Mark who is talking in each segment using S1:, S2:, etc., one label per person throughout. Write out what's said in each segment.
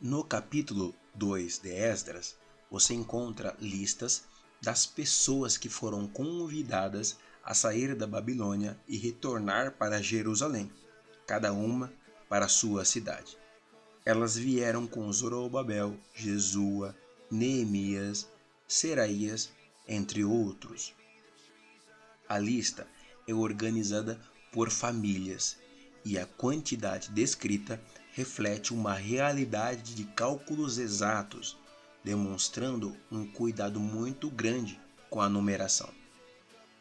S1: No capítulo 2 de Esdras, você encontra listas das pessoas que foram convidadas a sair da Babilônia e retornar para Jerusalém, cada uma para sua cidade. Elas vieram com Zorobabel, Jesua, Neemias, Seraías, entre outros. A lista é organizada por famílias e a quantidade descrita reflete uma realidade de cálculos exatos, demonstrando um cuidado muito grande com a numeração.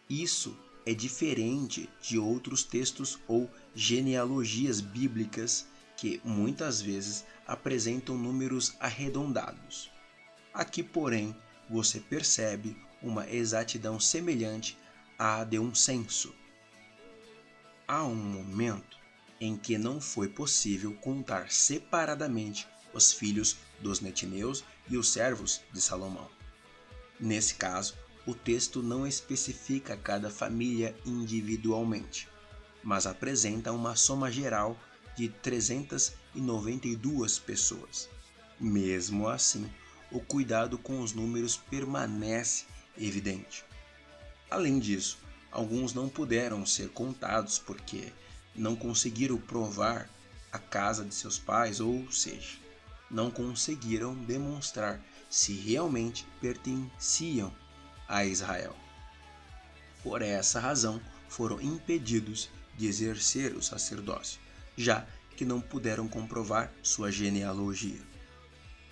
S1: Isso é diferente de outros textos ou genealogias bíblicas que muitas vezes apresentam números arredondados. Aqui, porém, você percebe uma exatidão semelhante à de um censo. Há um momento em que não foi possível contar separadamente os filhos dos netineus e os servos de Salomão. Nesse caso, o texto não especifica cada família individualmente, mas apresenta uma soma geral de 392 pessoas. Mesmo assim, o cuidado com os números permanece evidente. Além disso, alguns não puderam ser contados porque não conseguiram provar a casa de seus pais, ou seja, não conseguiram demonstrar se realmente pertenciam a Israel. Por essa razão, foram impedidos de exercer o sacerdócio, já que não puderam comprovar sua genealogia.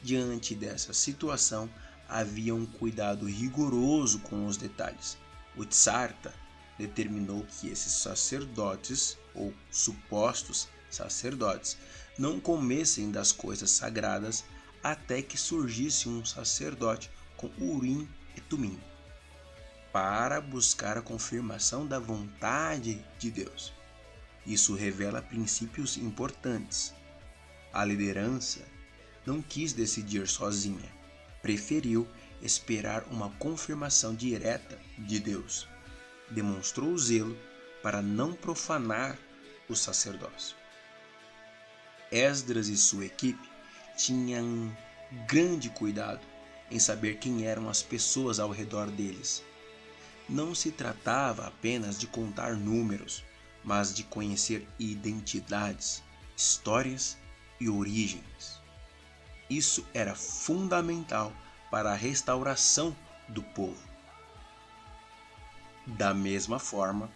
S1: Diante dessa situação, havia um cuidado rigoroso com os detalhes. O Tzarta determinou que esses sacerdotes, ou supostos sacerdotes, não comessem das coisas sagradas até que surgisse um sacerdote com Urim e Tumim, para buscar a confirmação da vontade de Deus. Isso revela princípios importantes. A liderança não quis decidir sozinha, preferiu esperar uma confirmação direta de Deus. Demonstrou zelo para não profanar o sacerdócio. Esdras e sua equipe tinham grande cuidado em saber quem eram as pessoas ao redor deles. Não se tratava apenas de contar números, mas de conhecer identidades, histórias e origens. Isso era fundamental para a restauração do povo. Da mesma forma,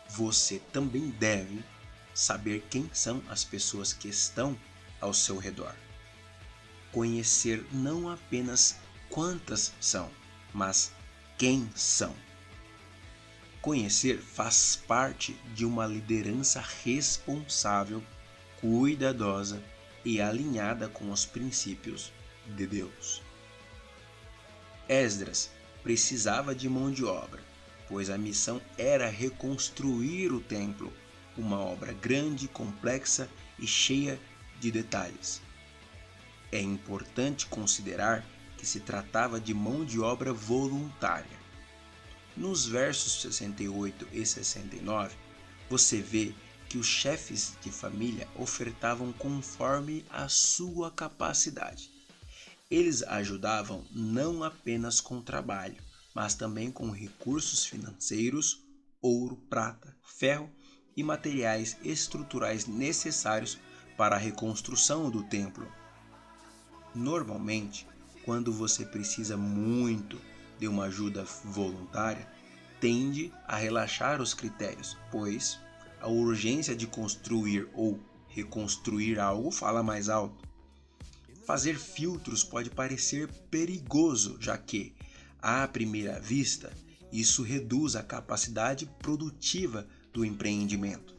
S1: você também deve saber quem são as pessoas que estão ao seu redor. Conhecer não apenas quantas são, mas quem são. Conhecer faz parte de uma liderança responsável, cuidadosa e alinhada com os princípios de Deus. Esdras precisava de mão de obra, pois a missão era reconstruir o templo, uma obra grande, complexa e cheia de detalhes. É importante considerar que se tratava de mão de obra voluntária. Nos versos 68 e 69, você vê que os chefes de família ofertavam conforme a sua capacidade. Eles ajudavam não apenas com trabalho, mas também com recursos financeiros, ouro, prata, ferro e materiais estruturais necessários para a reconstrução do templo. Normalmente, quando você precisa muito de uma ajuda voluntária, tende a relaxar os critérios, pois a urgência de construir ou reconstruir algo fala mais alto. Fazer filtros pode parecer perigoso, já que, à primeira vista, isso reduz a capacidade produtiva do empreendimento.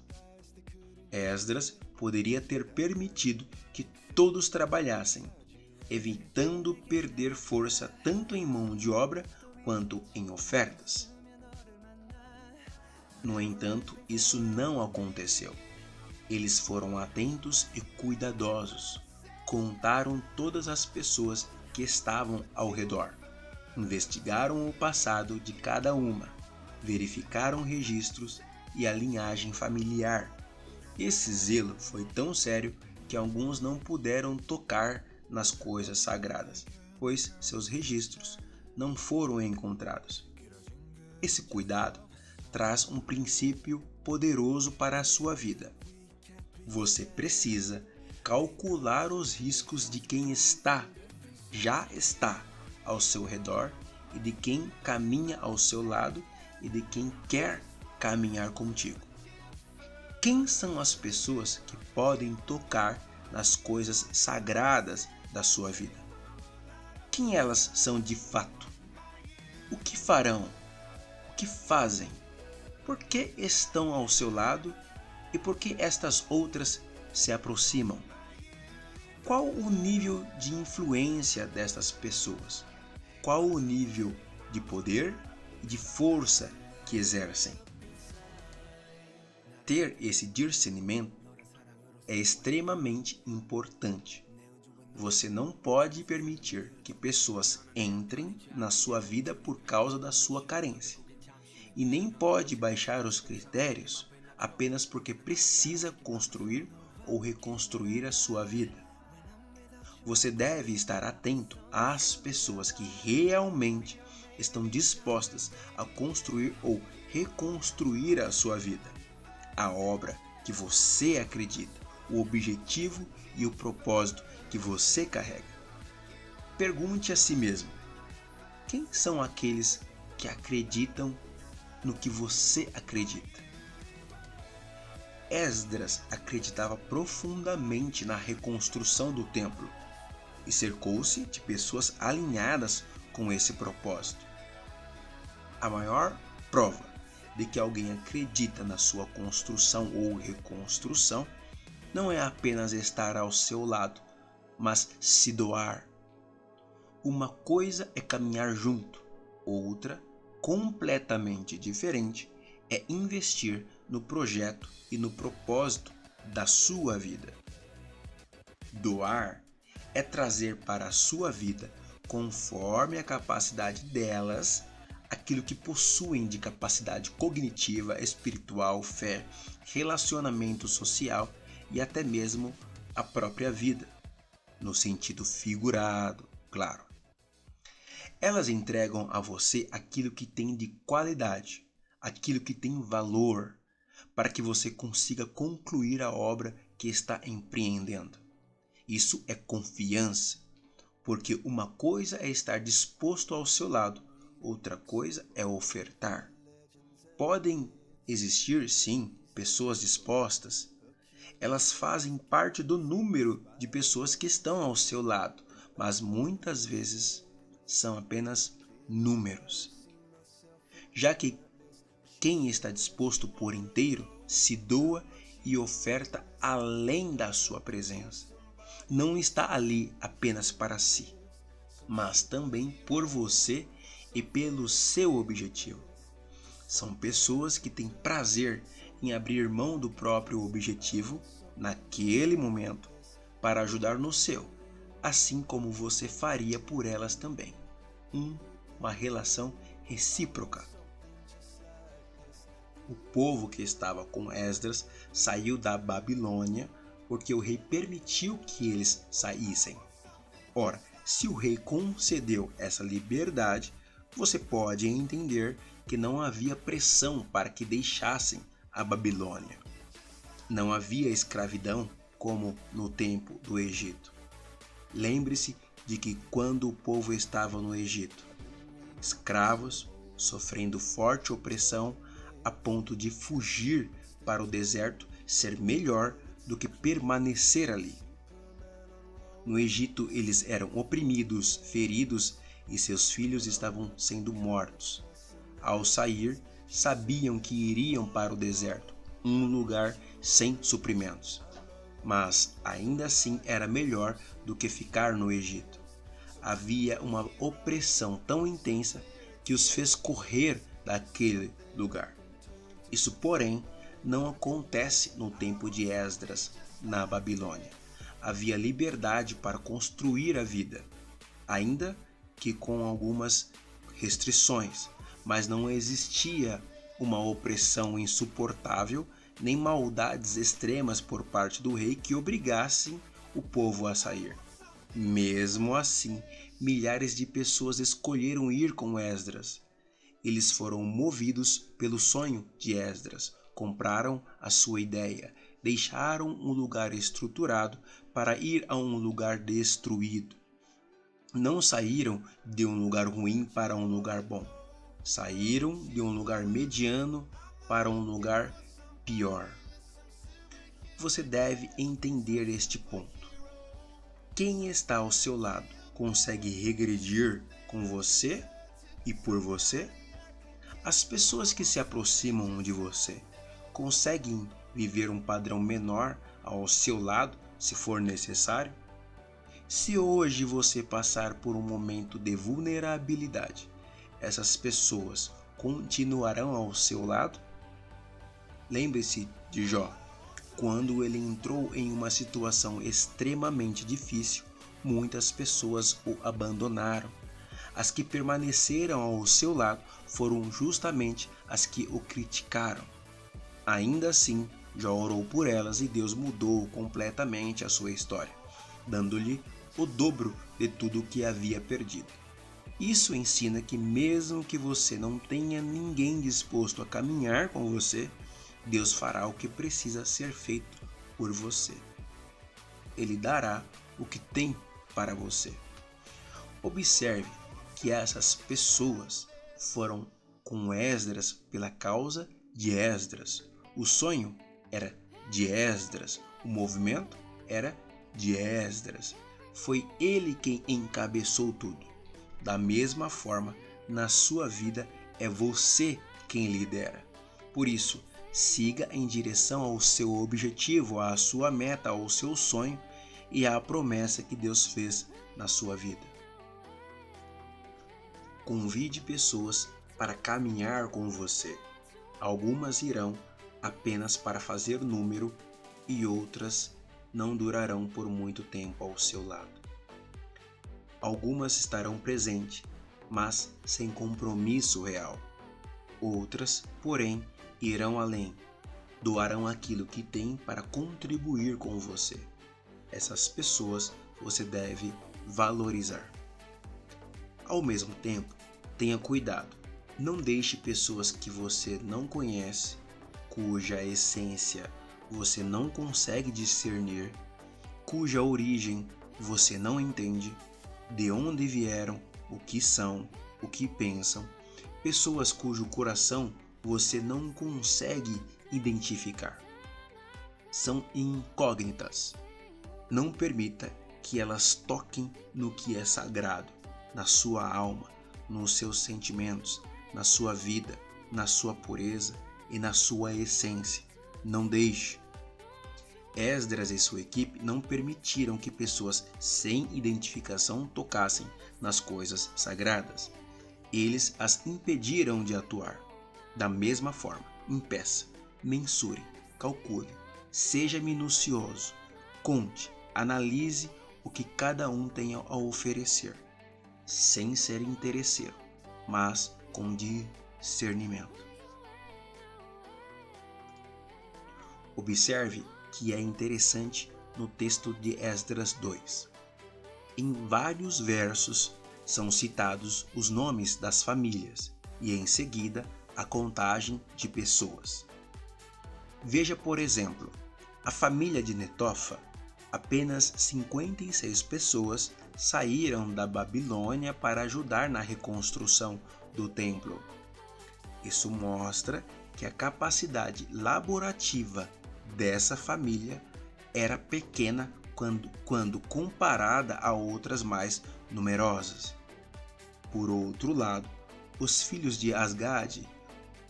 S1: Esdras poderia ter permitido que todos trabalhassem, evitando perder força tanto em mão de obra quanto em ofertas. No entanto, isso não aconteceu. Eles foram atentos e cuidadosos, contaram todas as pessoas que estavam ao redor, investigaram o passado de cada uma, verificaram registros e a linhagem familiar. Esse zelo foi tão sério que alguns não puderam tocar nas coisas sagradas, pois seus registros não foram encontrados. Esse cuidado traz um princípio poderoso para a sua vida. Você precisa calcular os riscos de quem já está ao seu redor e de quem caminha ao seu lado e de quem quer caminhar contigo. Quem são as pessoas que podem tocar nas coisas sagradas da sua vida? Quem elas são de fato? O que farão? O que fazem? Por que estão ao seu lado e por que estas outras se aproximam? Qual o nível de influência destas pessoas? Qual o nível de poder e de força que exercem? Ter esse discernimento é extremamente importante. Você não pode permitir que pessoas entrem na sua vida por causa da sua carência. E nem pode baixar os critérios apenas porque precisa construir ou reconstruir a sua vida. Você deve estar atento às pessoas que realmente estão dispostas a construir ou reconstruir a sua vida, a obra que você acredita, o objetivo e o propósito que você carrega. Pergunte a si mesmo: quem são aqueles que acreditam no que você acredita? Esdras acreditava profundamente na reconstrução do templo e cercou-se de pessoas alinhadas com esse propósito. A maior prova de que alguém acredita na sua construção ou reconstrução não é apenas estar ao seu lado, mas se doar. Uma coisa é caminhar junto, outra, completamente diferente, é investir no projeto e no propósito da sua vida. Doar é trazer para a sua vida, conforme a capacidade delas, aquilo que possuem de capacidade cognitiva, espiritual, fé, relacionamento social e até mesmo a própria vida, no sentido figurado, claro. Elas entregam a você aquilo que tem de qualidade, aquilo que tem valor, para que você consiga concluir a obra que está empreendendo. Isso é confiança, porque uma coisa é estar disposto ao seu lado, outra coisa é ofertar. Podem existir, sim, pessoas dispostas. Elas fazem parte do número de pessoas que estão ao seu lado, mas muitas vezes são apenas números. Já que quem está disposto por inteiro se doa e oferta além da sua presença. Não está ali apenas para si, mas também por você e pelo seu objetivo. São pessoas que têm prazer em abrir mão do próprio objetivo naquele momento para ajudar no seu, assim como você faria por elas também. Uma relação recíproca. O povo que estava com Esdras saiu da Babilônia porque o rei permitiu que eles saíssem. Ora, se o rei concedeu essa liberdade, você pode entender que não havia pressão para que deixassem a Babilônia. Não havia escravidão como no tempo do Egito. Lembre-se de que quando o povo estava no Egito, escravos, sofrendo forte opressão a ponto de fugir para o deserto ser melhor do que permanecer ali. No Egito eles eram oprimidos, feridos e seus filhos estavam sendo mortos. Ao sair, sabiam que iriam para o deserto, um lugar sem suprimentos. Mas ainda assim era melhor do que ficar no Egito. Havia uma opressão tão intensa que os fez correr daquele lugar. Isso, porém, não acontece no tempo de Esdras, na Babilônia. Havia liberdade para construir a vida, ainda que com algumas restrições, mas não existia uma opressão insuportável nem maldades extremas por parte do rei que obrigassem o povo a sair. Mesmo assim, milhares de pessoas escolheram ir com Esdras. Eles foram movidos pelo sonho de Esdras, compraram a sua ideia, deixaram um lugar estruturado para ir a um lugar destruído. Não saíram de um lugar ruim para um lugar bom. Saíram de um lugar mediano para um lugar pior. Você deve entender este ponto. Quem está ao seu lado consegue regredir com você e por você? As pessoas que se aproximam de você conseguem viver um padrão menor ao seu lado se for necessário? Se hoje você passar por um momento de vulnerabilidade, essas pessoas continuarão ao seu lado? Lembre-se de Jó. Quando ele entrou em uma situação extremamente difícil, muitas pessoas o abandonaram. As que permaneceram ao seu lado foram justamente as que o criticaram. Ainda assim, Jó orou por elas e Deus mudou completamente a sua história, dando-lhe o dobro de tudo o que havia perdido. Isso ensina que mesmo que você não tenha ninguém disposto a caminhar com você, Deus fará o que precisa ser feito por você. Ele dará o que tem para você. Observe que essas pessoas foram com Esdras pela causa de Esdras. O sonho era de Esdras, o movimento era de Esdras. Foi ele quem encabeçou tudo. Da mesma forma, na sua vida é você quem lidera. Por isso, siga em direção ao seu objetivo, à sua meta, ao seu sonho e à promessa que Deus fez na sua vida. Convide pessoas para caminhar com você. Algumas irão apenas para fazer número e outras não durarão por muito tempo ao seu lado. Algumas estarão presentes, mas sem compromisso real. Outras, porém, irão além, doarão aquilo que têm para contribuir com você. Essas pessoas você deve valorizar. Ao mesmo tempo, tenha cuidado. Não deixe pessoas que você não conhece, cuja essência você não consegue discernir, cuja origem você não entende, de onde vieram, o que são, o que pensam, pessoas cujo coração você não consegue identificar. São incógnitas. Não permita que elas toquem no que é sagrado, na sua alma, nos seus sentimentos, na sua vida, na sua pureza e na sua essência. Não deixe. Esdras e sua equipe não permitiram que pessoas sem identificação tocassem nas coisas sagradas. Eles as impediram de atuar. Da mesma forma, impeça, mensure, calcule, seja minucioso, conte, analise o que cada um tem a oferecer, sem ser interesseiro, mas com discernimento. Observe que é interessante no texto de Esdras 2. Em vários versos são citados os nomes das famílias e em seguida a contagem de pessoas. Veja, por exemplo, a família de Netofa, apenas 56 pessoas saíram da Babilônia para ajudar na reconstrução do templo. Isso mostra que a capacidade laborativa dessa família era pequena quando comparada a outras mais numerosas. Por outro lado, os filhos de Asgade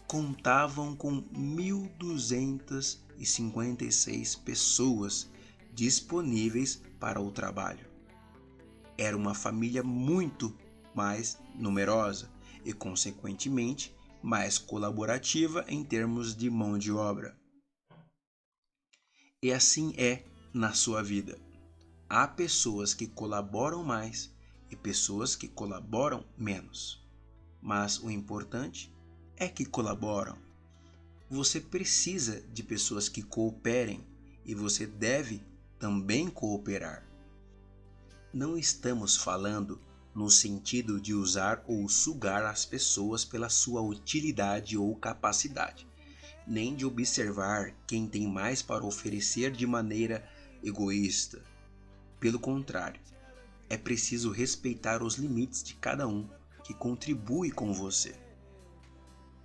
S1: contavam com 1.256 pessoas disponíveis para o trabalho. Era uma família muito mais numerosa e, consequentemente, mais colaborativa em termos de mão de obra. E assim é na sua vida. Há pessoas que colaboram mais e pessoas que colaboram menos. Mas o importante é que colaboram. Você precisa de pessoas que cooperem e você deve também cooperar. Não estamos falando no sentido de usar ou sugar as pessoas pela sua utilidade ou capacidade, nem de observar quem tem mais para oferecer de maneira egoísta. Pelo contrário, é preciso respeitar os limites de cada um que contribui com você.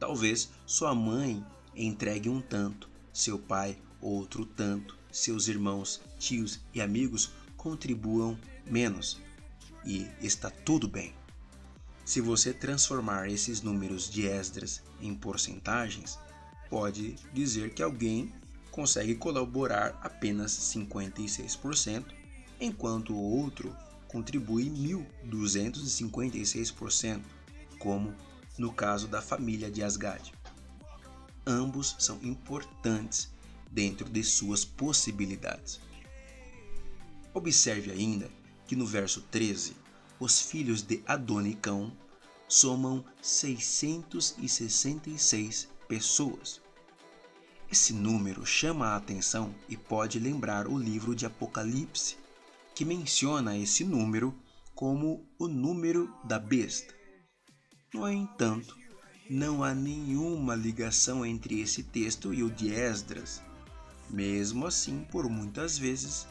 S1: Talvez sua mãe entregue um tanto, seu pai outro tanto, seus irmãos, tios e amigos contribuam menos, e está tudo bem. Se você transformar esses números de Esdras em porcentagens, pode dizer que alguém consegue colaborar apenas 56%, enquanto o outro contribui 1.256%, como no caso da família de Asgad. Ambos são importantes dentro de suas possibilidades. Observe ainda que no verso 13, os filhos de Adonicão somam 666 pessoas. Esse número chama a atenção e pode lembrar o livro de Apocalipse, que menciona esse número como o número da besta. No entanto, não há nenhuma ligação entre esse texto e o de Esdras. Mesmo assim, por muitas vezes,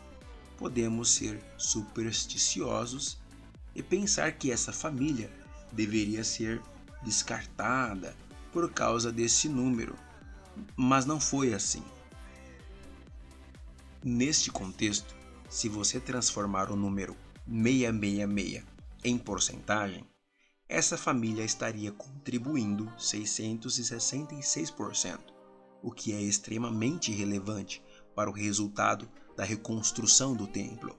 S1: podemos ser supersticiosos e pensar que essa família deveria ser descartada por causa desse número, mas não foi assim. Neste contexto, se você transformar o número 666 em porcentagem, essa família estaria contribuindo 666%, o que é extremamente relevante para o resultado da reconstrução do templo.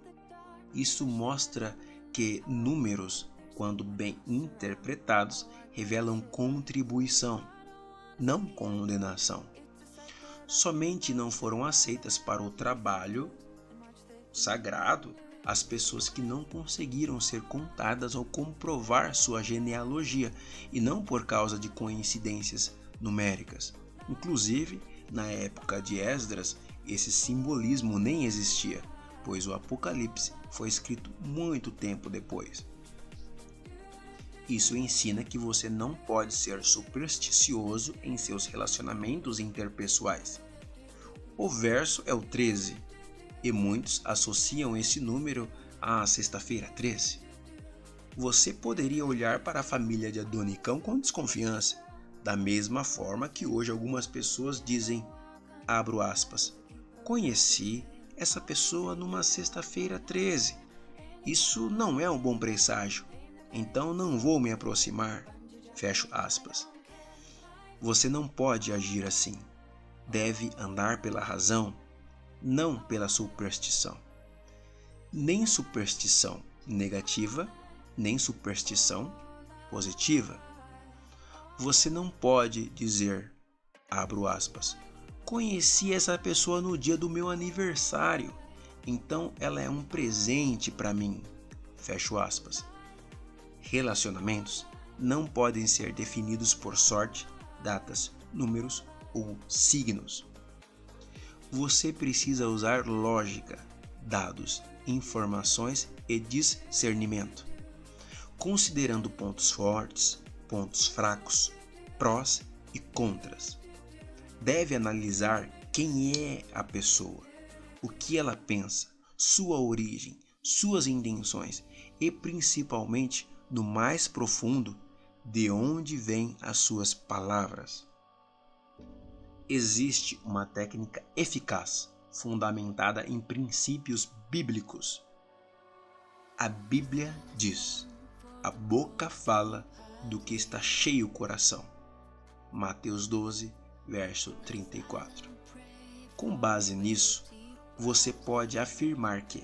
S1: Isso mostra que números, quando bem interpretados, revelam contribuição, não condenação. Somente não foram aceitas para o trabalho sagrado as pessoas que não conseguiram ser contadas ou comprovar sua genealogia, e não por causa de coincidências numéricas. Inclusive, na época de Esdras, esse simbolismo nem existia, pois o Apocalipse foi escrito muito tempo depois. Isso ensina que você não pode ser supersticioso em seus relacionamentos interpessoais. O verso é o 13, e muitos associam esse número à sexta-feira 13. Você poderia olhar para a família de Adonicão com desconfiança, da mesma forma que hoje algumas pessoas dizem, abro aspas, conheci essa pessoa numa sexta-feira 13. Isso não é um bom presságio, então não vou me aproximar, fecho aspas. Você não pode agir assim. Deve andar pela razão, não pela superstição. Nem superstição negativa, nem superstição positiva. Você não pode dizer, abro aspas, conheci essa pessoa no dia do meu aniversário, então ela é um presente para mim, fecho aspas. Relacionamentos não podem ser definidos por sorte, datas, números ou signos. Você precisa usar lógica, dados, informações e discernimento, considerando pontos fortes, pontos fracos, prós e contras. Deve analisar quem é a pessoa, o que ela pensa, sua origem, suas intenções e, principalmente, no mais profundo, de onde vêm as suas palavras. Existe uma técnica eficaz, fundamentada em princípios bíblicos. A Bíblia diz: a boca fala do que está cheio o coração. Mateus 12, verso 34. Com base nisso, você pode afirmar que,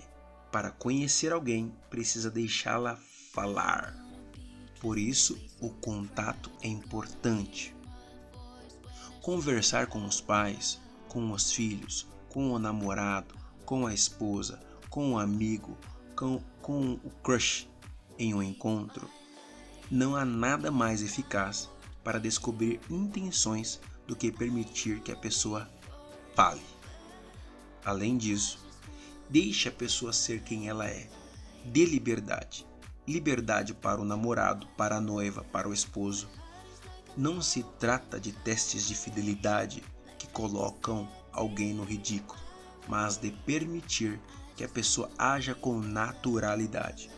S1: para conhecer alguém, precisa deixá-la falar. Por isso, o contato é importante. Conversar com os pais, com os filhos, com o namorado, com a esposa, com o amigo, com o crush em um encontro. Não há nada mais eficaz para descobrir intenções do que permitir que a pessoa fale. Além disso, deixe a pessoa ser quem ela é. Dê liberdade. Liberdade para o namorado, para a noiva, para o esposo. Não se trata de testes de fidelidade que colocam alguém no ridículo, mas de permitir que a pessoa haja com naturalidade.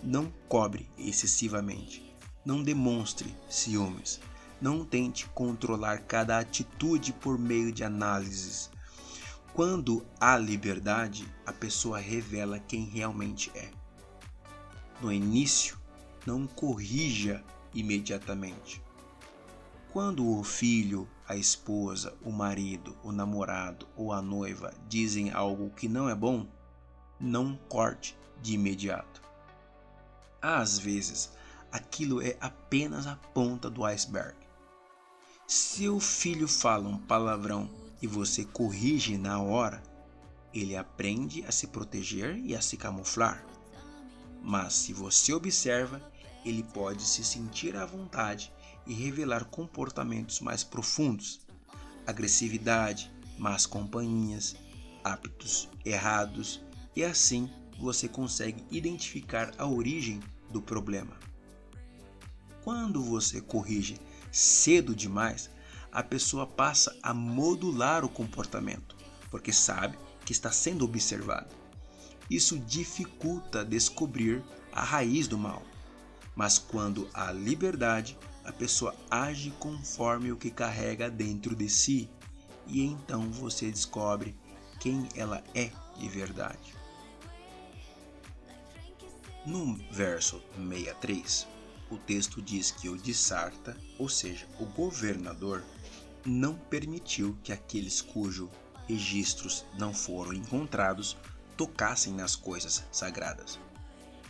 S1: Não cobre excessivamente. Não demonstre ciúmes. Não tente controlar cada atitude por meio de análises. Quando há liberdade, a pessoa revela quem realmente é. No início, não corrija imediatamente. Quando o filho, a esposa, o marido, o namorado ou a noiva dizem algo que não é bom, não corte de imediato. Às vezes, aquilo é apenas a ponta do iceberg. Se o filho fala um palavrão e você corrige na hora, ele aprende a se proteger e a se camuflar. Mas se você observa, ele pode se sentir à vontade e revelar comportamentos mais profundos, agressividade, más companhias, hábitos errados, e assim você consegue identificar a origem do problema. Quando você corrige cedo demais, a pessoa passa a modular o comportamento, porque sabe que está sendo observada. Isso dificulta descobrir a raiz do mal. Mas quando há liberdade, a pessoa age conforme o que carrega dentro de si, e então você descobre quem ela é de verdade. No verso 63, o texto diz que o Dissarta, ou seja, o governador, não permitiu que aqueles cujos registros não foram encontrados tocassem nas coisas sagradas.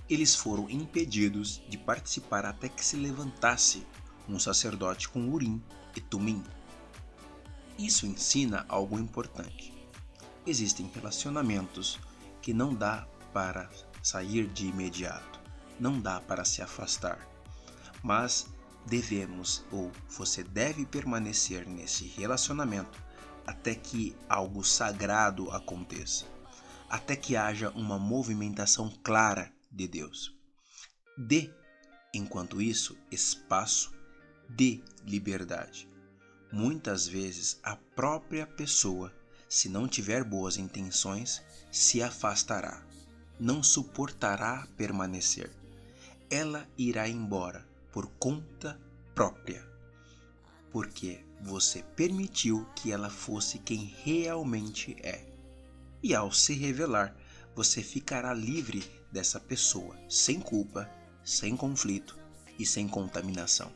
S1: Eles foram impedidos de participar até que se levantasse um sacerdote com Urim e Tumim. Isso ensina algo importante. Existem relacionamentos que não dá para sair de imediato, não dá para se afastar, mas devemos ou você deve permanecer nesse relacionamento até que algo sagrado aconteça, até que haja uma movimentação clara de Deus. Dê, enquanto isso, espaço de liberdade. Muitas vezes a própria pessoa, se não tiver boas intenções, se afastará, não suportará permanecer. Ela irá embora por conta própria, porque você permitiu que ela fosse quem realmente é. E ao se revelar, você ficará livre dessa pessoa, sem culpa, sem conflito e sem contaminação.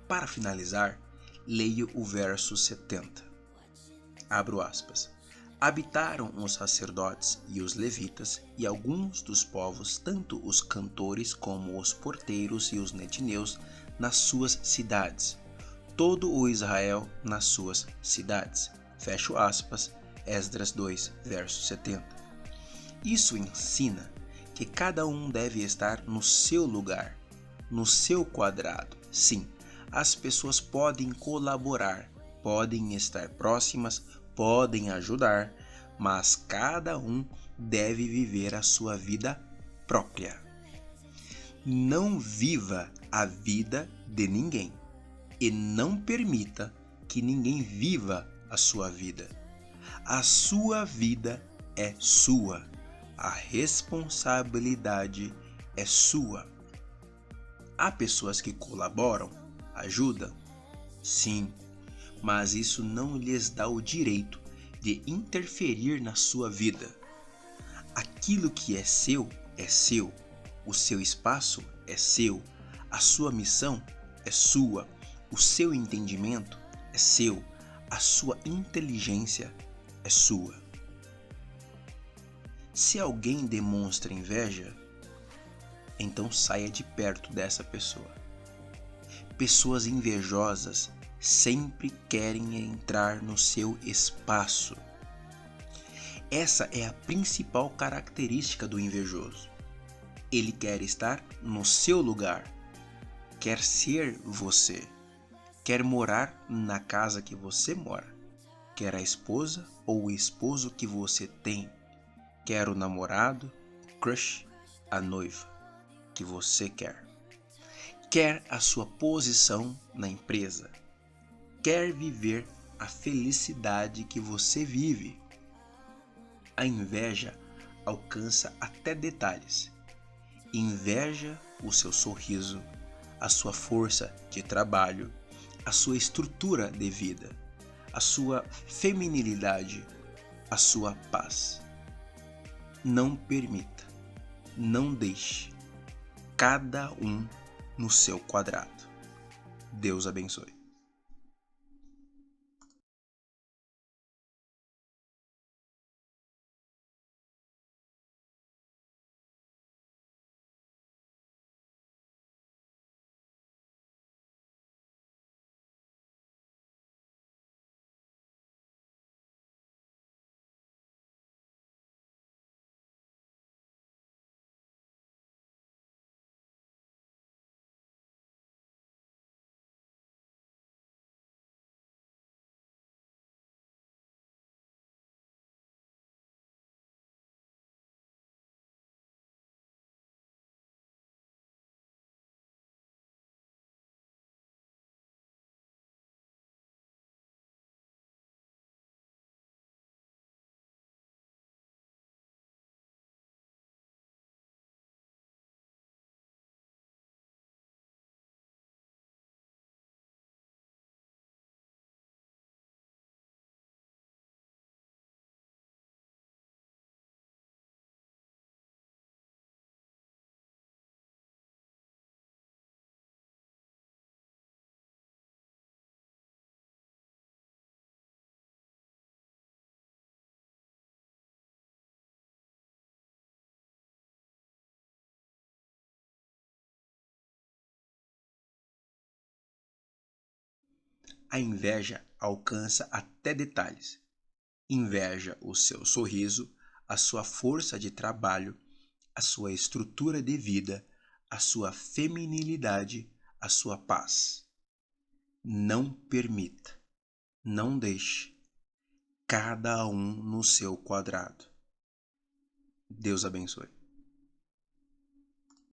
S1: Para finalizar, leio o verso 70. Abro aspas. Habitaram os sacerdotes e os levitas e alguns dos povos, tanto os cantores como os porteiros e os netineus, nas suas cidades. Todo o Israel nas suas cidades. Fecho aspas, Esdras 2, verso 70. Isso ensina que cada um deve estar no seu lugar, no seu quadrado. Sim, as pessoas podem colaborar, podem estar próximas, podem ajudar, mas cada um deve viver a sua vida própria. Não viva a vida de ninguém e não permita que ninguém viva a sua vida. A sua vida é sua. A responsabilidade é sua. Há pessoas que colaboram, ajudam? Sim, mas isso não lhes dá o direito de interferir na sua vida. Aquilo que é seu, o seu espaço é seu, a sua missão é sua, o seu entendimento é seu, a sua inteligência é sua. Se alguém demonstra inveja, então saia de perto dessa pessoa. Pessoas invejosas sempre querem entrar no seu espaço. Essa é a principal característica do invejoso. Ele quer estar no seu lugar, quer ser você, quer morar na casa que você mora, quer a esposa ou o esposo que você tem, quer o namorado, crush, a noiva que você quer? Quer a sua posição na empresa? Quer viver a felicidade que você vive? A inveja alcança até detalhes. Inveja o seu sorriso, a sua força de trabalho, a sua estrutura de vida, a sua feminilidade, a sua paz. Não permita, não deixe, cada um no seu quadrado. Deus abençoe. A inveja alcança até detalhes. Inveja o seu sorriso, a sua força de trabalho, a sua estrutura de vida, a sua feminilidade, a sua paz. Não permita, não deixe, cada um no seu quadrado. Deus abençoe.